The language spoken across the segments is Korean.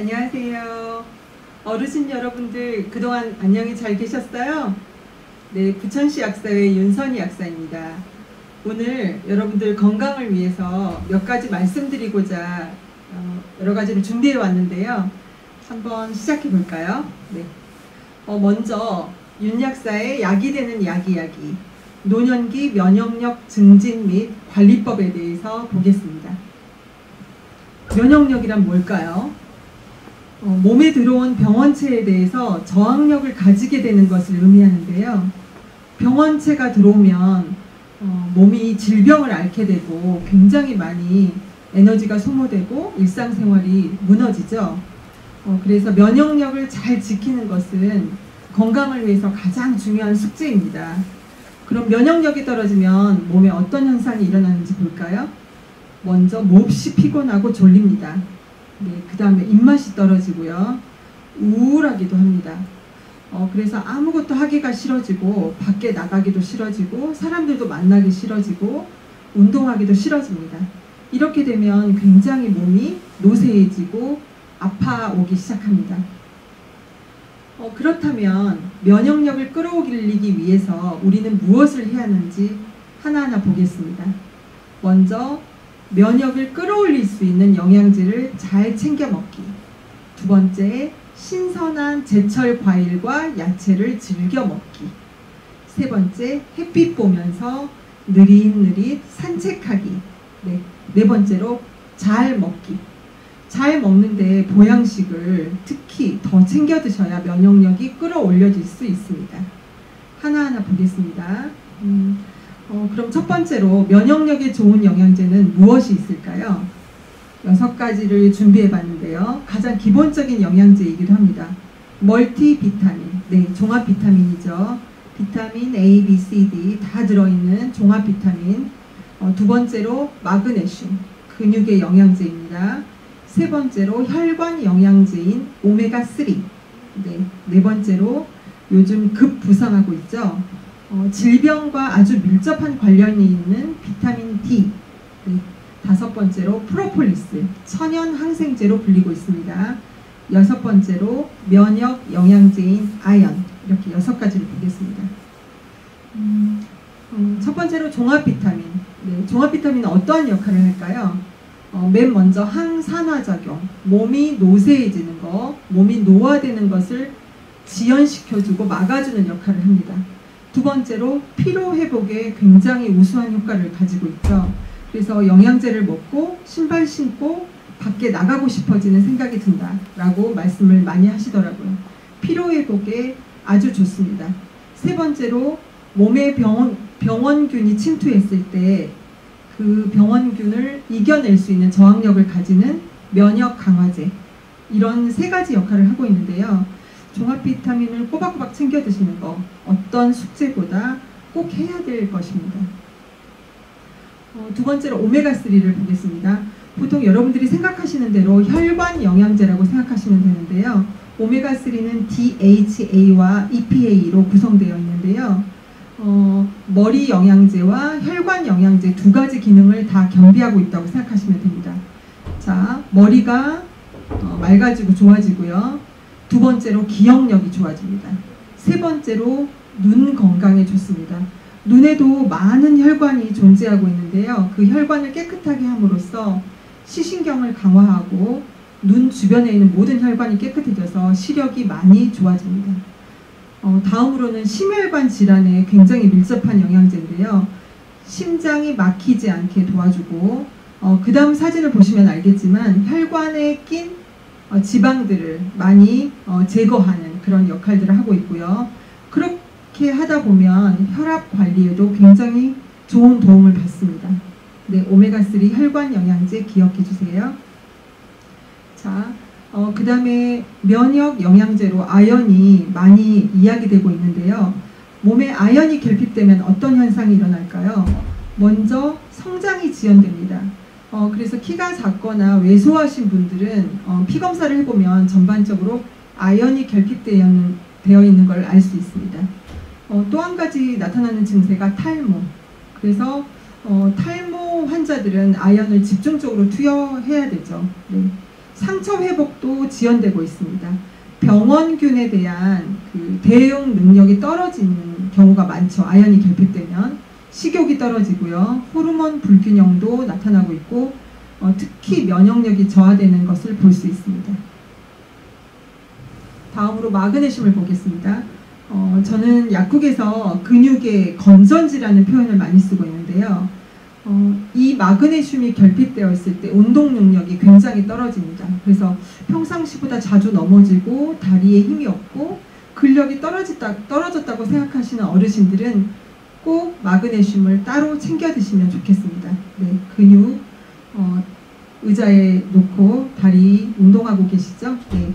안녕하세요. 어르신 여러분들 그동안 안녕히 잘 계셨어요? 네, 부천시 약사회 윤선희 약사입니다. 오늘 여러분들 건강을 위해서 몇 가지 말씀드리고자 여러 가지를 준비해 왔는데요. 한번 시작해 볼까요? 네. 먼저 윤 약사의 약이 되는 약이야기, 노년기 면역력 증진 및 관리법에 대해서 보겠습니다. 면역력이란 뭘까요? 몸에 들어온 병원체에 대해서 저항력을 가지게 되는 것을 의미하는데요. 병원체가 들어오면 몸이 질병을 앓게 되고 굉장히 많이 에너지가 소모되고 일상생활이 무너지죠. 그래서 면역력을 잘 지키는 것은 건강을 위해서 가장 중요한 숙제입니다. 그럼 면역력이 떨어지면 몸에 어떤 현상이 일어나는지 볼까요? 먼저 몹시 피곤하고 졸립니다. 네, 그 다음에 입맛이 떨어지고요. 우울하기도 합니다. 그래서 아무것도 하기가 싫어지고 밖에 나가기도 싫어지고 사람들도 만나기 싫어지고 운동하기도 싫어집니다. 이렇게 되면 굉장히 몸이 노쇠해지고 아파오기 시작합니다. 그렇다면 면역력을 끌어올리기 위해서 우리는 무엇을 해야 하는지 하나하나 보겠습니다. 먼저 면역을 끌어올릴 수 있는 영양제를 잘 챙겨 먹기. 두 번째, 신선한 제철 과일과 야채를 즐겨 먹기. 세 번째, 햇빛 보면서 느릿느릿 산책하기. 네 번째로 잘 먹기. 잘 먹는데 보양식을 특히 더 챙겨 드셔야 면역력이 끌어올려질 수 있습니다. 하나하나 보겠습니다. 그럼 첫 번째로 면역력에 좋은 영양제는 무엇이 있을까요? 6가지를 준비해 봤는데요. 가장 기본적인 영양제이기도 합니다. 멀티비타민, 네, 종합 비타민이죠. 비타민 A, B, C, D 다 들어있는 종합 비타민. 두 번째로 마그네슘, 근육의 영양제입니다. 세 번째로 혈관 영양제인 오메가3. 네 번째로 요즘 급부상하고 있죠. 질병과 아주 밀접한 관련이 있는 비타민 D. 네, 다섯 번째로 프로폴리스, 천연 항생제로 불리고 있습니다. 여섯 번째로 면역 영양제인 아연. 이렇게 6가지를 보겠습니다. 첫 번째로 종합 비타민. 네, 종합 비타민은 어떠한 역할을 할까요? 맨 먼저 항산화작용, 몸이 노쇠해지는 거, 몸이 노화되는 것을 지연시켜주고 막아주는 역할을 합니다. 두 번째로 피로회복에 굉장히 우수한 효과를 가지고 있죠. 그래서 영양제를 먹고 신발 신고 밖에 나가고 싶어지는 생각이 든다라고 말씀을 많이 하시더라고요. 피로회복에 아주 좋습니다. 세 번째로 몸에 병원균이 침투했을 때 그 병원균을 이겨낼 수 있는 저항력을 가지는 면역 강화제. 이런 3가지 역할을 하고 있는데요. 종합 비타민을 꼬박꼬박 챙겨 드시는 거 어떤 숙제보다 꼭 해야 될 것입니다. 두 번째로 오메가3를 보겠습니다. 보통 여러분들이 생각하시는 대로 혈관 영양제라고 생각하시면 되는데요. 오메가3는 DHA와 EPA로 구성되어 있는데요. 머리 영양제와 혈관 영양제 2가지 기능을 다 겸비하고 있다고 생각하시면 됩니다. 자, 머리가 맑아지고 좋아지고요. 두 번째로 기억력이 좋아집니다. 세 번째로 눈 건강에 좋습니다. 눈에도 많은 혈관이 존재하고 있는데요. 그 혈관을 깨끗하게 함으로써 시신경을 강화하고 눈 주변에 있는 모든 혈관이 깨끗해져서 시력이 많이 좋아집니다. 다음으로는 심혈관 질환에 굉장히 밀접한 영양제인데요. 심장이 막히지 않게 도와주고 그 다음 사진을 보시면 알겠지만 혈관에 낀 지방들을 많이 제거하는 그런 역할들을 하고 있고요. 그렇게 하다 보면 혈압 관리에도 굉장히 좋은 도움을 받습니다. 네, 오메가3 혈관 영양제 기억해 주세요. 자, 그 다음에 면역 영양제로 아연이 많이 이야기되고 있는데요. 몸에 아연이 결핍되면 어떤 현상이 일어날까요? 먼저 성장이 지연됩니다. 그래서 키가 작거나 왜소하신 분들은 피검사를 해보면 전반적으로 아연이 결핍되어 있는 걸 알 수 있습니다. 또 한 가지 나타나는 증세가 탈모. 그래서 탈모 환자들은 아연을 집중적으로 투여해야 되죠. 네. 상처 회복도 지연되고 있습니다. 병원균에 대한 그 대응 능력이 떨어지는 경우가 많죠. 아연이 결핍되면 식욕이 떨어지고요. 호르몬 불균형도 나타나고 있고 특히 면역력이 저하되는 것을 볼 수 있습니다. 다음으로 마그네슘을 보겠습니다. 저는 약국에서 근육의 건전지라는 표현을 많이 쓰고 있는데요. 이 마그네슘이 결핍되어 있을 때 운동 능력이 굉장히 떨어집니다. 그래서 평상시보다 자주 넘어지고 다리에 힘이 없고 근력이 떨어졌다고 생각하시는 어르신들은 꼭 마그네슘을 따로 챙겨 드시면 좋겠습니다. 네, 근육 의자에 놓고 다리 운동하고 계시죠? 네.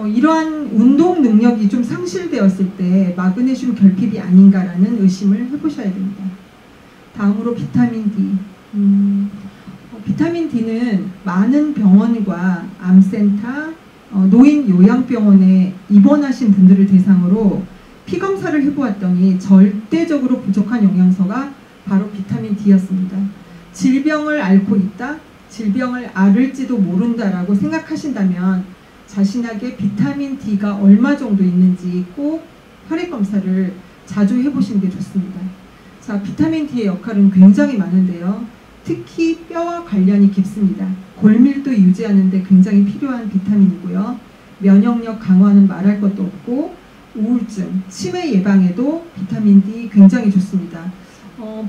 이러한 운동 능력이 좀 상실되었을 때 마그네슘 결핍이 아닌가라는 의심을 해보셔야 됩니다. 다음으로 비타민 D. 비타민 D는 많은 병원과 암센터, 노인 요양병원에 입원하신 분들을 대상으로 피검사를 해보았더니 절대적으로 부족한 영양소가 바로 비타민 D였습니다. 질병을 앓고 있다, 질병을 앓을지도 모른다라고 생각하신다면 자신에게 비타민 D가 얼마 정도 있는지 꼭 혈액검사를 자주 해보시는 게 좋습니다. 자, 비타민 D의 역할은 굉장히 많은데요. 특히 뼈와 관련이 깊습니다. 골밀도 유지하는 데 굉장히 필요한 비타민이고요. 면역력 강화는 말할 것도 없고 우울증, 치매 예방에도 비타민 D 굉장히 좋습니다.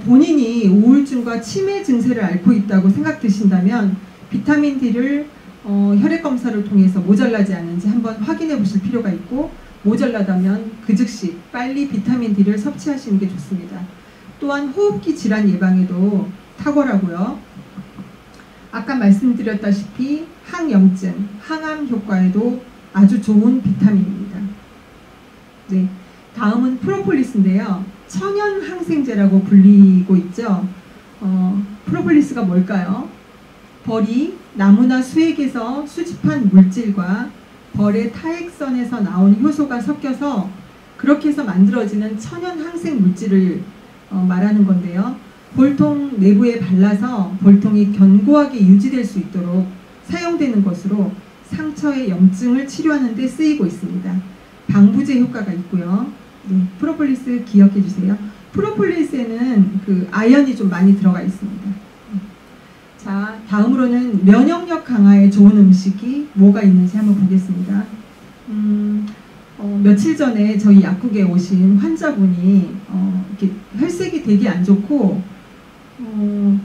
본인이 우울증과 치매 증세를 앓고 있다고 생각되신다면 비타민 D를 혈액검사를 통해서 모자라지 않은지 한번 확인해 보실 필요가 있고 모자라다면 그 즉시 빨리 비타민 D를 섭취하시는 게 좋습니다. 또한 호흡기 질환 예방에도 탁월하고요. 아까 말씀드렸다시피 항염증, 항암 효과에도 아주 좋은 비타민입니다. 네, 다음은 프로폴리스인데요. 천연 항생제라고 불리고 있죠. 프로폴리스가 뭘까요? 벌이 나무나 수액에서 수집한 물질과 벌의 타액선에서 나온 효소가 섞여서 그렇게 해서 만들어지는 천연 항생 물질을 말하는 건데요. 볼통 내부에 발라서 볼통이 견고하게 유지될 수 있도록 사용되는 것으로 상처의 염증을 치료하는 데 쓰이고 있습니다. 방부제 효과가 있고요. 네, 프로폴리스 기억해 주세요. 프로폴리스에는 그 아연이 좀 많이 들어가 있습니다. 자, 다음으로는 면역력 강화에 좋은 음식이 뭐가 있는지 한번 보겠습니다. 며칠 전에 저희 약국에 오신 환자분이 이렇게 혈색이 되게 안 좋고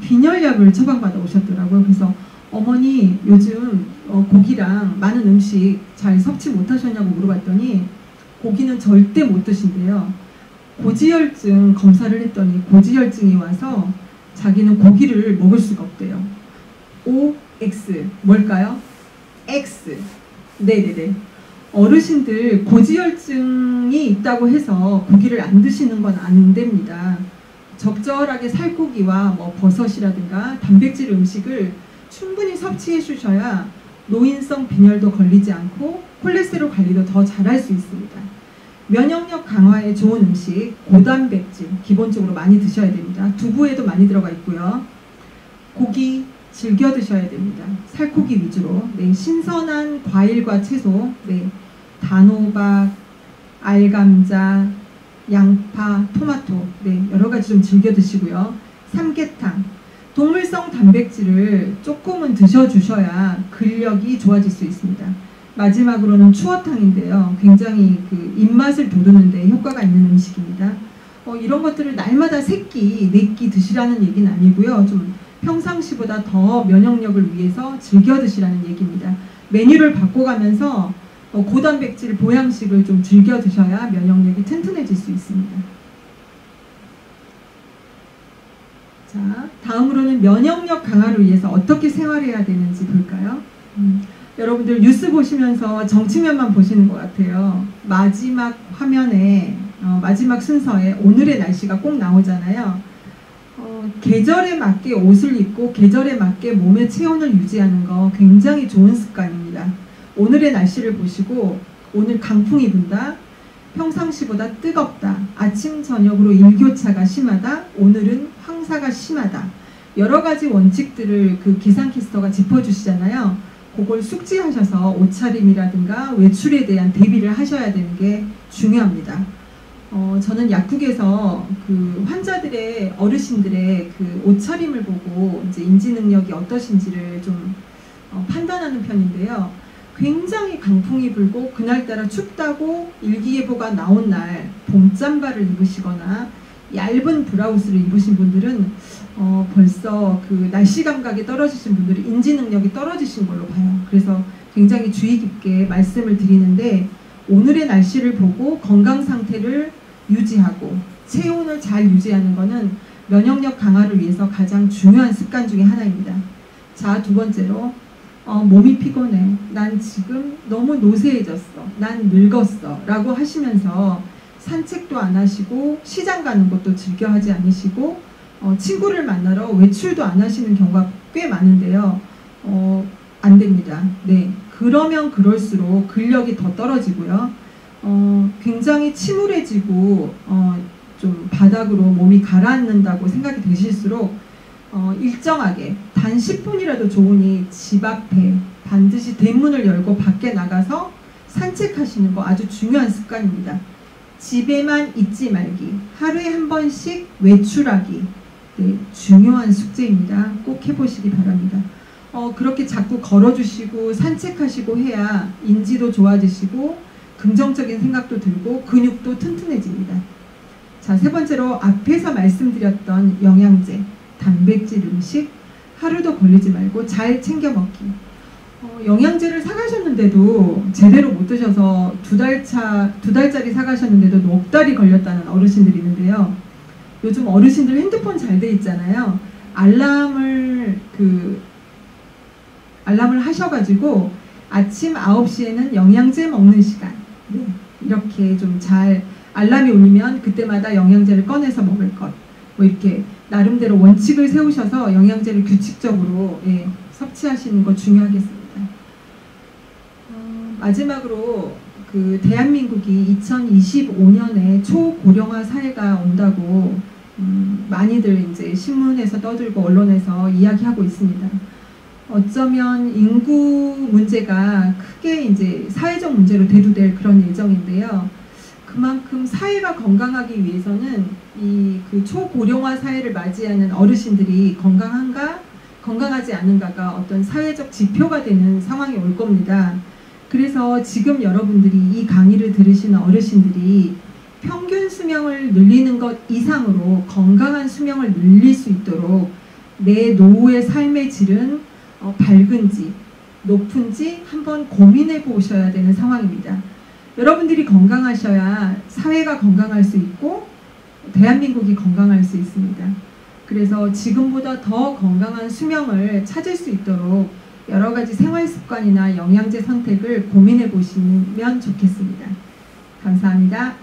빈혈약을 처방받아 오셨더라고요. 그래서 어머니 요즘 고기랑 많은 음식 잘 섭취 못하셨냐고 물어봤더니 고기는 절대 못 드신대요. 고지혈증 검사를 했더니 고지혈증이 와서 자기는 고기를 먹을 수가 없대요. OX 뭘까요? X. 네네네. 어르신들 고지혈증이 있다고 해서 고기를 안 드시는 건 안 됩니다. 적절하게 살코기와 버섯이라든가 단백질 음식을 충분히 섭취해 주셔야 노인성 빈혈도 걸리지 않고 콜레스테롤 관리도 더 잘할 수 있습니다. 면역력 강화에 좋은 음식, 고단백질 기본적으로 많이 드셔야 됩니다. 두부에도 많이 들어가 있고요. 고기 즐겨 드셔야 됩니다. 살코기 위주로. 네, 신선한 과일과 채소, 네, 단호박, 알감자, 양파, 토마토, 네, 여러 가지 좀 즐겨 드시고요. 삼계탕, 동물성 단백질을 조금은 드셔주셔야 근력이 좋아질 수 있습니다. 마지막으로는 추어탕인데요. 굉장히 그 입맛을 돋우는 데 효과가 있는 음식입니다. 이런 것들을 날마다 3끼, 4끼 드시라는 얘기는 아니고요. 좀 평상시보다 더 면역력을 위해서 즐겨 드시라는 얘기입니다. 메뉴를 바꿔가면서 고단백질 보양식을 좀 즐겨 드셔야 면역력이 튼튼해질 수 있습니다. 자, 다음으로는 면역력 강화를 위해서 어떻게 생활해야 되는지 볼까요? 여러분들 뉴스 보시면서 정치면만 보시는 것 같아요. 마지막 화면에 마지막 순서에 오늘의 날씨가 꼭 나오잖아요. 계절에 맞게 옷을 입고 계절에 맞게 몸의 체온을 유지하는 거 굉장히 좋은 습관입니다. 오늘의 날씨를 보시고 오늘 강풍이 분다, 평상시보다 뜨겁다, 아침 저녁으로 일교차가 심하다, 오늘은 황사가 심하다, 여러 가지 원칙들을 그 기상캐스터가 짚어주시잖아요. 그걸 숙지하셔서 옷차림이라든가 외출에 대한 대비를 하셔야 되는 게 중요합니다. 저는 약국에서 그 환자들의 어르신들의 그 옷차림을 보고 이제 인지 능력이 어떠신지를 좀 판단하는 편인데요. 굉장히 강풍이 불고 그날따라 춥다고 일기예보가 나온 날 봄잠바를 입으시거나 얇은 브라우스를 입으신 분들은 벌써 그 날씨 감각이 떨어지신 분들이 인지 능력이 떨어지신 걸로 봐요. 그래서 굉장히 주의 깊게 말씀을 드리는데, 오늘의 날씨를 보고 건강 상태를 유지하고 체온을 잘 유지하는 것은 면역력 강화를 위해서 가장 중요한 습관 중에 하나입니다. 자, 두 번째로 몸이 피곤해, 난 지금 너무 노쇠해졌어, 난 늙었어 라고 하시면서 산책도 안 하시고 시장 가는 것도 즐겨 하지 않으시고 친구를 만나러 외출도 안 하시는 경우가 꽤 많은데요. 안 됩니다. 네, 그러면 그럴수록 근력이 더 떨어지고요. 굉장히 침울해지고 좀 바닥으로 몸이 가라앉는다고 생각이 되실수록 일정하게 단 10분이라도 좋으니 집 앞에 반드시 대문을 열고 밖에 나가서 산책하시는 거 아주 중요한 습관입니다. 집에만 있지 말기, 하루에 한 번씩 외출하기, 네, 중요한 숙제입니다. 꼭 해보시기 바랍니다. 그렇게 자꾸 걸어주시고 산책하시고 해야 인지도 좋아지시고 긍정적인 생각도 들고 근육도 튼튼해집니다. 자, 세 번째로 앞에서 말씀드렸던 영양제, 단백질 음식 하루도 걸리지 말고 잘 챙겨 먹기. 영양제를 사가셨는데도 제대로 못 드셔서 두 달짜리 사가셨는데도 넉 달이 걸렸다는 어르신들이 있는데요. 요즘 어르신들 핸드폰 잘 돼 있잖아요. 알람을 하셔가지고 아침 9시에는 영양제 먹는 시간, 네, 이렇게 좀 잘 알람이 울리면 그때마다 영양제를 꺼내서 먹을 것, 뭐 이렇게 나름대로 원칙을 세우셔서 영양제를 규칙적으로 섭취하시는 거 중요하겠습니다. 마지막으로 그 대한민국이 2025년에 초고령화 사회가 온다고 많이들 이제 신문에서 떠들고 언론에서 이야기하고 있습니다. 어쩌면 인구 문제가 크게 이제 사회적 문제로 대두될 그런 예정인데요. 그만큼 사회가 건강하기 위해서는 이 그 초고령화 사회를 맞이하는 어르신들이 건강한가, 건강하지 않은가가 어떤 사회적 지표가 되는 상황이 올 겁니다. 그래서 지금 여러분들이 이 강의를 들으시는 어르신들이 평균 수명을 늘리는 것 이상으로 건강한 수명을 늘릴 수 있도록 내 노후의 삶의 질은 밝은지 높은지 한번 고민해 보셔야 되는 상황입니다. 여러분들이 건강하셔야 사회가 건강할 수 있고 대한민국이 건강할 수 있습니다. 그래서 지금보다 더 건강한 수명을 찾을 수 있도록 여러 가지 생활 습관이나 영양제 선택을 고민해 보시면 좋겠습니다. 감사합니다.